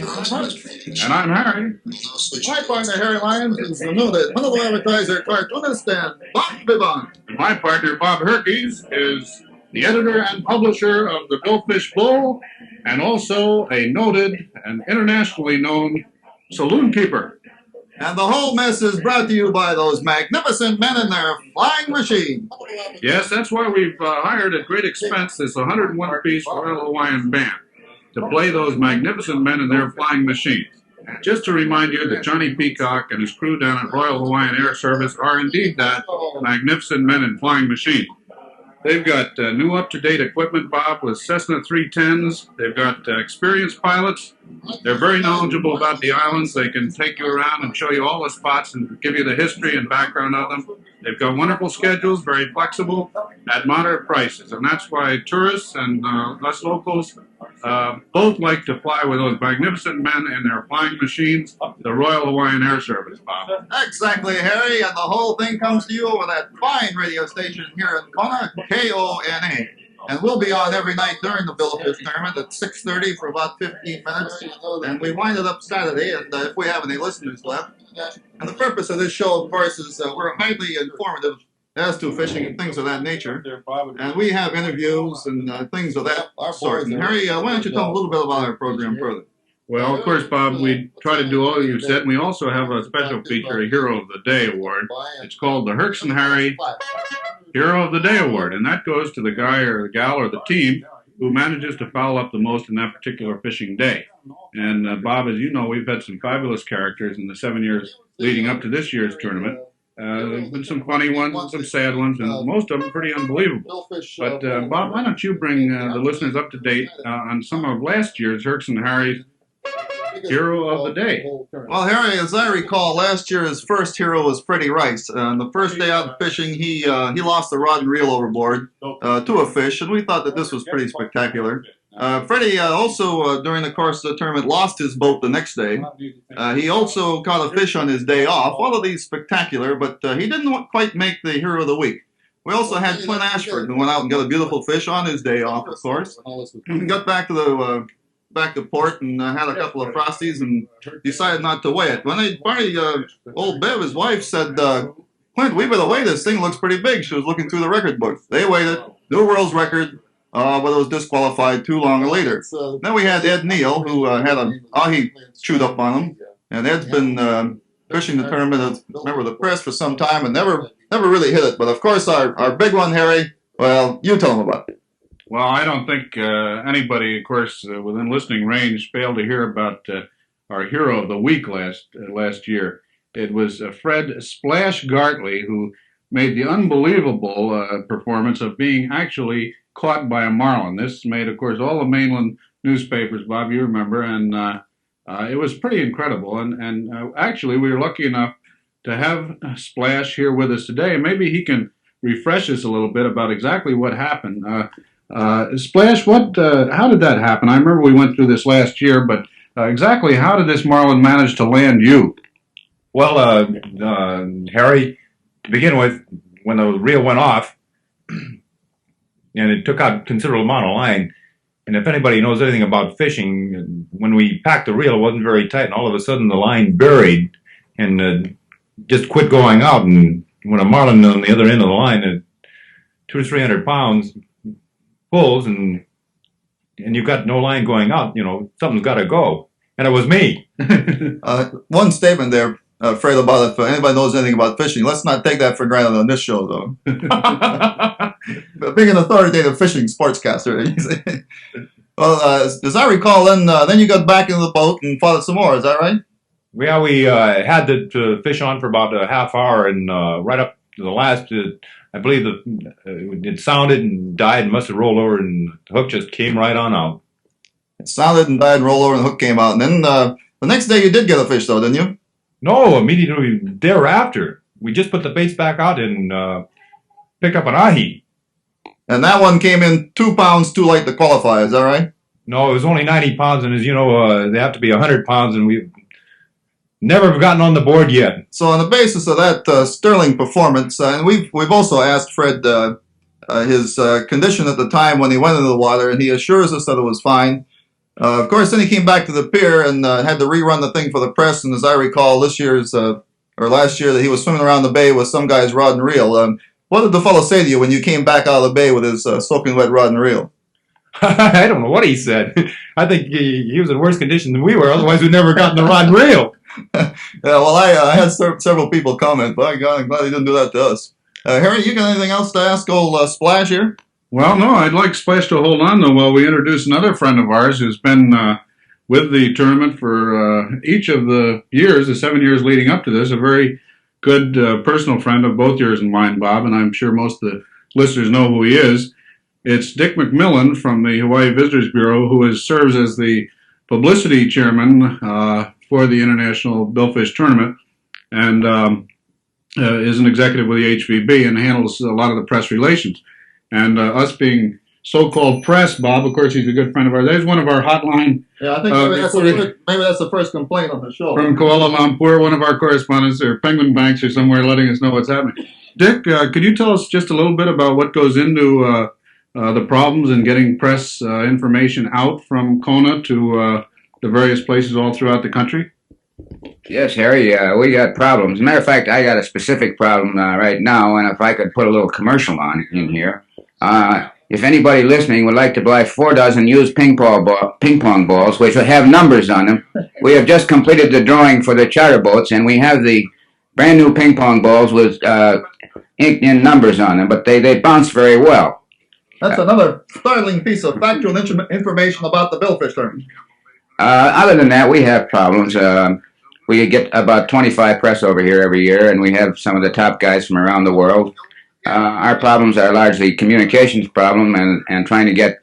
And I'm Harry. My partner, Harry Lyons, is the noted Manila advertiser, cartoonist, and Bob Bivon. My partner, Bob Herks, is the editor and publisher of the Billfish Bull, and also a noted and internationally known saloon keeper. And the whole mess is brought to you by those magnificent men in their flying machine. Yes, that's why we've hired at great expense this 101-piece Royal Hawaiian Band to play those magnificent men in their flying machines. Just to remind you that Johnny Peacock and his crew down at Royal Hawaiian Air Service are indeed that magnificent men in flying machines. They've got new up-to-date equipment, Bob, with Cessna 310s. They've got experienced pilots. They're very knowledgeable about the islands. They can take you around and show you all the spots and give you the history and background of them. They've got wonderful schedules, very flexible, at moderate prices. And that's why tourists and us locals both like to fly with those magnificent men in their flying machines, the Royal Hawaiian Air Service, Bob. Exactly, Harry, and the whole thing comes to you over that fine radio station here in Kona, KONA. And we'll be on every night during the Billfish tournament at 6:30 for about 15 minutes. And we wind it up Saturday, and if we have any listeners left. And the purpose of this show, of course, is we're highly informative as to fishing and things of that nature. And we have interviews and things of that sort. And Harry, why don't you tell a little bit about our program further? Well, of course, Bob, we try to do all you said, and we also have a special feature, a Hero of the Day Award. It's called the Herks and Harry Hero of the Day Award, and that goes to the guy or the gal or the team who manages to foul up the most in that particular fishing day. And Bob, as you know, we've had some fabulous characters in the 7 years leading up to this year's tournament. There's been some funny ones and some sad ones, and most of them pretty unbelievable. But Bob, why don't you bring the listeners up to date on some of last year's Herks and Harry's Hero of the Day? Well, Harry, as I recall, last year his first hero was Freddie Rice. On the first day out fishing, he lost the rod and reel overboard to a fish, and we thought that this was pretty spectacular. Freddie also, during the course of the tournament, lost his boat the next day. He also caught a fish on his day off. All of these spectacular, but he didn't quite make the Hero of the Week. We also had Clint Ashford, who went out and got a beautiful fish on his day off, of course. And got back to port and had a couple of frosties and decided not to weigh it. When old Bev, his wife, said, Clint, we better weigh this thing. Looks pretty big. She was looking through the record book. They weighed it. New world's record. But it was disqualified too long later. Then we had Ed Neal, who had a ahi chewed up on him. And Ed's been fishing the tournament as a member of the press for some time and never really hit it. But of course, our big one, Harry, well, you tell him about it. Well, I don't think anybody, of course, within listening range failed to hear about our Hero of the Week last year. It was Fred Splash Gartley, who made the unbelievable performance of being actually caught by a marlin. This made, of course, all the mainland newspapers, Bob, you remember, and it was pretty incredible. And actually, we were lucky enough to have Splash here with us today, and maybe he can refresh us a little bit about exactly what happened. Splash, how did that happen? I remember we went through this last year, but exactly how did this marlin manage to land you? Well, Harry, to begin with, when the reel went off, and it took out a considerable amount of line. And if anybody knows anything about fishing, when we packed the reel, it wasn't very tight, and all of a sudden the line buried and just quit going out. And when a marlin on the other end of the line at 200 to 300 pounds pulls, and you've got no line going out, something's got to go. And it was me. One statement there, Fred, about if anybody knows anything about fishing. Let's not take that for granted on this show, though. Being an authoritative fishing sportscaster. Well, as I recall, then you got back into the boat and fought it some more. Is that right? Yeah, we had to fish on for about a half hour, and right up to the last, I believe it sounded and died and must have rolled over, and the hook just came right on out. It sounded and died and rolled over, and the hook came out. And then the next day you did get a fish, though, didn't you? No, immediately thereafter. We just put the baits back out and picked up an ahi. And that one came in 2 pounds too light to qualify, is that right? No, it was only 90 pounds, and as you know, they have to be 100 pounds, and we've never gotten on the board yet. So on the basis of that sterling performance, and we've also asked Fred his condition at the time when he went into the water, and he assures us that it was fine. Of course, then he came back to the pier and had to rerun the thing for the press. And as I recall, this year's or last year, that he was swimming around the bay with some guy's rod and reel. What did the fellow say to you when you came back out of the bay with his soaking wet rod and reel? I don't know what he said. I think he was in worse condition than we were. Otherwise, we'd never gotten the rod and reel. Yeah, well, I had several people comment. By God, I'm glad he didn't do that to us. Harry, you got anything else to ask old Splash here? Well, no, I'd like Splash to hold on, though, while we introduce another friend of ours who's been with the tournament for each of the years, the 7 years leading up to this, a very good personal friend of both yours and mine, Bob, and I'm sure most of the listeners know who he is. It's Dick McMillan from the Hawaii Visitors Bureau, who serves as the publicity chairman for the International Billfish Tournament, and is an executive with the HVB and handles a lot of the press relations. And us being so-called press, Bob, of course, he's a good friend of ours. There's one of our hotline. Yeah, I think maybe that's the first complaint on the show. From Kuala Lumpur, one of our correspondents, or Penguin Banks or somewhere, letting us know what's happening. Dick, could you tell us just a little bit about what goes into the problems in getting press information out from Kona to the various places all throughout the country? Yes, Harry, we got problems. As a matter of fact, I got a specific problem right now, and if I could put a little commercial on in here. If anybody listening would like to buy 4 dozen used ping pong balls, which will have numbers on them, we have just completed the drawing for the charter boats, and we have the brand new ping pong balls with inked in numbers on them, but they bounce very well. That's another startling piece of factual information about the billfish tournament. Other than that, we have problems. We get about 25 press over here every year, and we have some of the top guys from around the world. Our problems are largely communications problem and trying to get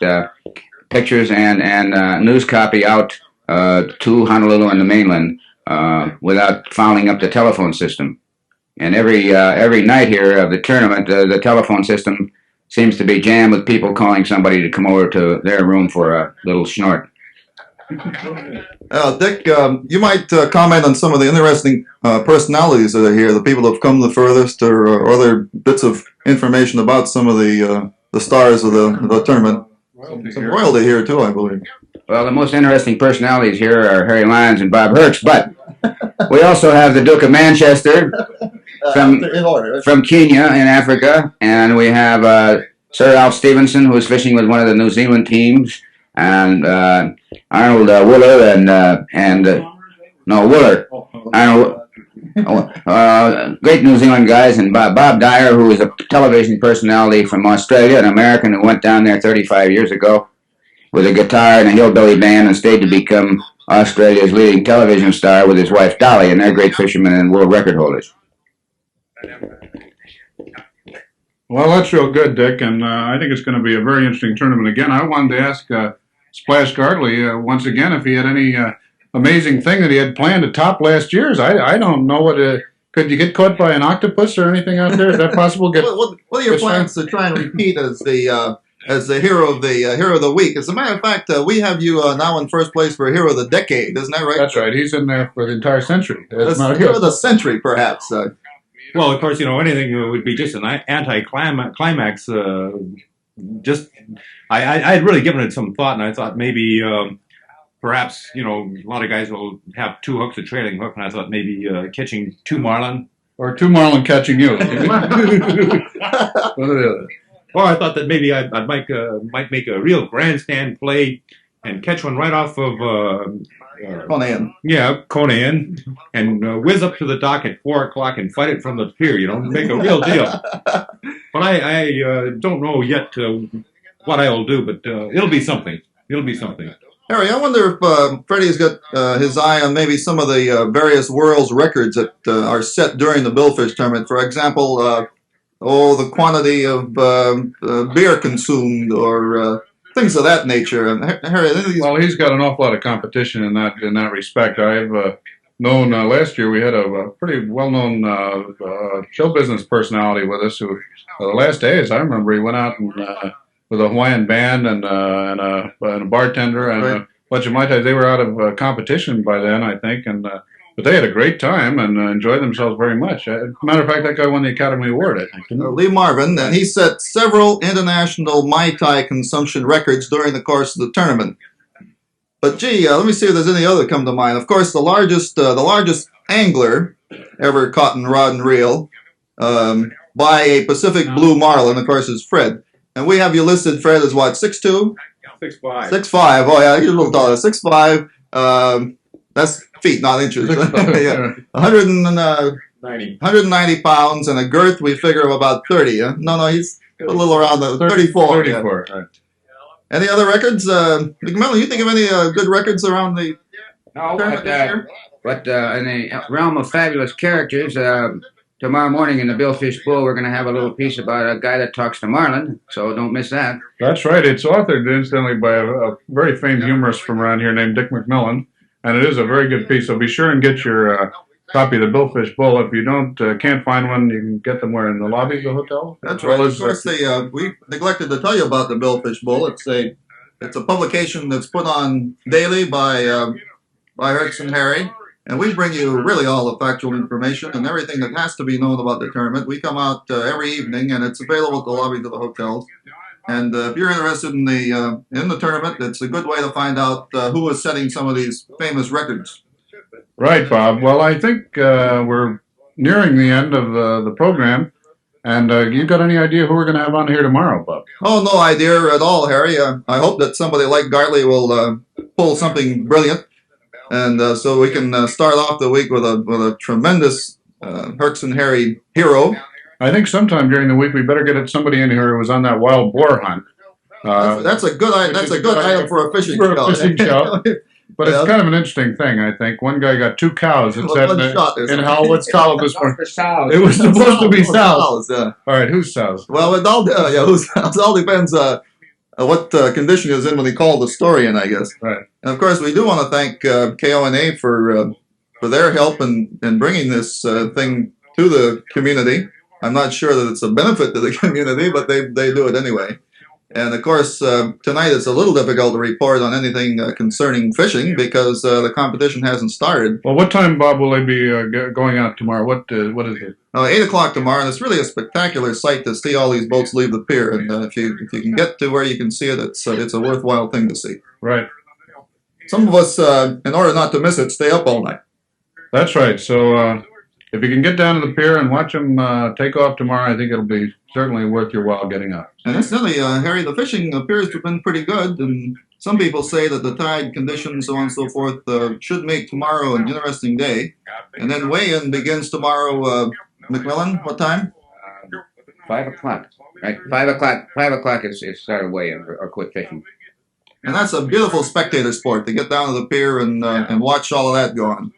pictures and news copy out to Honolulu and the mainland without fouling up the telephone system. And every night here of the tournament, the telephone system seems to be jammed with people calling somebody to come over to their room for a little snort. Dick, you might comment on some of the interesting personalities that are here, the people that have come the furthest, or other bits of information about some of the stars of the tournament. Some royalty here, too, I believe. Well, the most interesting personalities here are Harry Lyons and Bob Herks, but we also have the Duke of Manchester from Kenya in Africa, and we have Sir Alf Stevenson, who is fishing with one of the New Zealand teams, and Arnold Wooler great New Zealand guys, and Bob Dyer, who is a television personality from Australia, an American who went down there 35 years ago with a guitar and a hillbilly band and stayed to become Australia's leading television star with his wife Dolly, and they're great fishermen and world record holders. Well, that's real good, Dick, and I think it's going to be a very interesting tournament. Again, I wanted to ask Splash Gartley once again if he had any amazing thing that he had planned to top last year's. I don't know what. Could you get caught by an octopus or anything out there? Is that possible? What are your plans to try and repeat as the hero of the week? As a matter of fact, we have you now in first place for hero of the decade. Isn't that right? That's right. He's in there for the entire century. That's hero of the century, perhaps. Well, of course, anything would be just an anti-climax. I had really given it some thought, and I thought maybe perhaps, a lot of guys will have 2 hooks, a trailing hook, and I thought maybe catching 2 marlin. Or 2 marlin catching you. Or I thought that maybe I might make a real grandstand play and catch one right off of Conan. Yeah, Conan, and whiz up to the dock at 4 o'clock and fight it from the pier. Make a real deal. But I don't know yet what I'll do, but it'll be something. It'll be something. Harry, I wonder if Freddie's got his eye on maybe some of the various world's records that are set during the billfish tournament. For example, the quantity of beer consumed, or things of that nature. Harry, well, he's got an awful lot of competition in that respect. I've known last year we had a pretty well-known show business personality with us who, the last days, I remember he went out and with a Hawaiian band and a bartender and a bunch of Mai Tais. They were out of competition by then, I think, but they had a great time and enjoyed themselves very much. Matter of fact, that guy won the Academy Award, I think. Lee Marvin, and he set several international Mai Tai consumption records during the course of the tournament. But gee, let me see if there's any other that come to mind. Of course, the largest angler ever caught in rod and reel by a Pacific blue marlin, of course, is Fred. And we have you listed, Fred, as what, 6'2"? 6'5". 6'5". Oh yeah, he's a little taller. 6'5". That's feet, not inches. Yeah. 190 pounds and a girth we figure of about 30. Huh? No, he's a little around the 34. 34. Yeah. Right. Any other records? McMillan, you think of any good records around the tournament this year? But in the realm of fabulous characters, tomorrow morning in the Billfish Bull, we're going to have a little piece about a guy that talks to marlin, so don't miss that. That's right. It's authored, incidentally, by a very famed humorist from around here named Dick McMillan, and it is a very good piece. So be sure and get your copy of the Billfish Bull. If you can't find one, you can get them where, in the lobby of the hotel? That's right. Of course, we neglected to tell you about the Billfish Bull. It's a publication that's put on daily by Herks and Harry, and we bring you really all the factual information and everything that has to be known about the tournament. We come out every evening, and it's available at the lobbies of the hotels. And if you're interested in the tournament, it's a good way to find out who is setting some of these famous records. Right, Bob. Well, I think we're nearing the end of the program. And you got any idea who we're going to have on here tomorrow, Bob? Oh, no idea at all, Harry. I hope that somebody like Gartley will pull something brilliant. And so we can start off the week with a tremendous Herks and Harry hero. I think sometime during the week we better get somebody in here who was on that wild boar hunt. That's a good item for a fishing show. But it's kind of an interesting thing, I think. One guy got 2 cows and said in Howlett's column this morning. It was supposed to be sows. Yeah. All right, who's sows? Well, it all depends what condition he was in when he called the story in, I guess. Right. And of course, we do want to thank KONA for their help in bringing this thing to the community. I'm not sure that it's a benefit to the community, but they do it anyway. And of course, tonight it's a little difficult to report on anything concerning fishing because the competition hasn't started. Well, what time, Bob, will they be going out tomorrow? What is it? 8 o'clock tomorrow, and it's really a spectacular sight to see all these boats leave the pier. And if you can get to where you can see it, it's a worthwhile thing to see. Right. Some of us, in order not to miss it, stay up all night. That's right. So if you can get down to the pier and watch them take off tomorrow, I think it'll be certainly worth your while getting up. And incidentally, Harry, the fishing appears to have been pretty good, and some people say that the tide conditions, so on and so forth, should make tomorrow an interesting day. And then weigh-in begins tomorrow, McMillan, what time? 5 o'clock. Right, 5 o'clock. 5 o'clock is start weigh-in or quit fishing. And that's a beautiful spectator sport, to get down to the pier and watch all of that go on.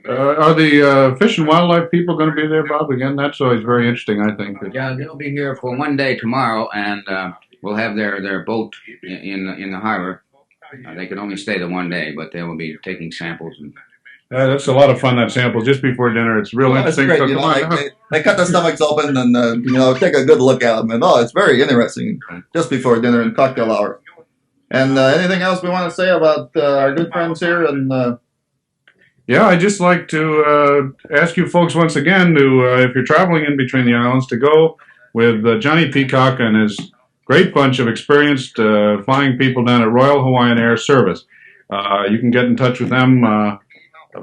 Are the Fish and Wildlife people going to be there, Bob? Again, that's always very interesting, I think. Yeah, they'll be here for one day tomorrow, and we'll have their boat in the harbor. They can only stay the one day, but they will be taking samples. And that's a lot of fun, that sample, just before dinner. It's real interesting. Great. They cut the stomachs open and take a good look at them. And it's very interesting just before dinner and cocktail hour. And anything else we want to say about our good friends here? And yeah, I'd just like to ask you folks once again to, if you're traveling in between the islands, to go with Johnny Peacock and his great bunch of experienced flying people down at Royal Hawaiian Air Service. You can get in touch with them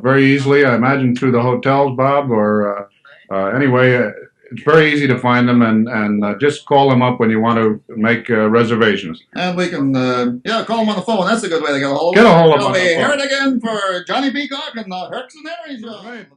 very easily, I imagine, through the hotels, Bob, or anyway, it's very easy to find them, and just call them up when you want to make reservations. And we can, call them on the phone. That's a good way to get a hold of them. Get a hold of them. Hear it again for Johnny Peacock and the Herks and Harry show. Right.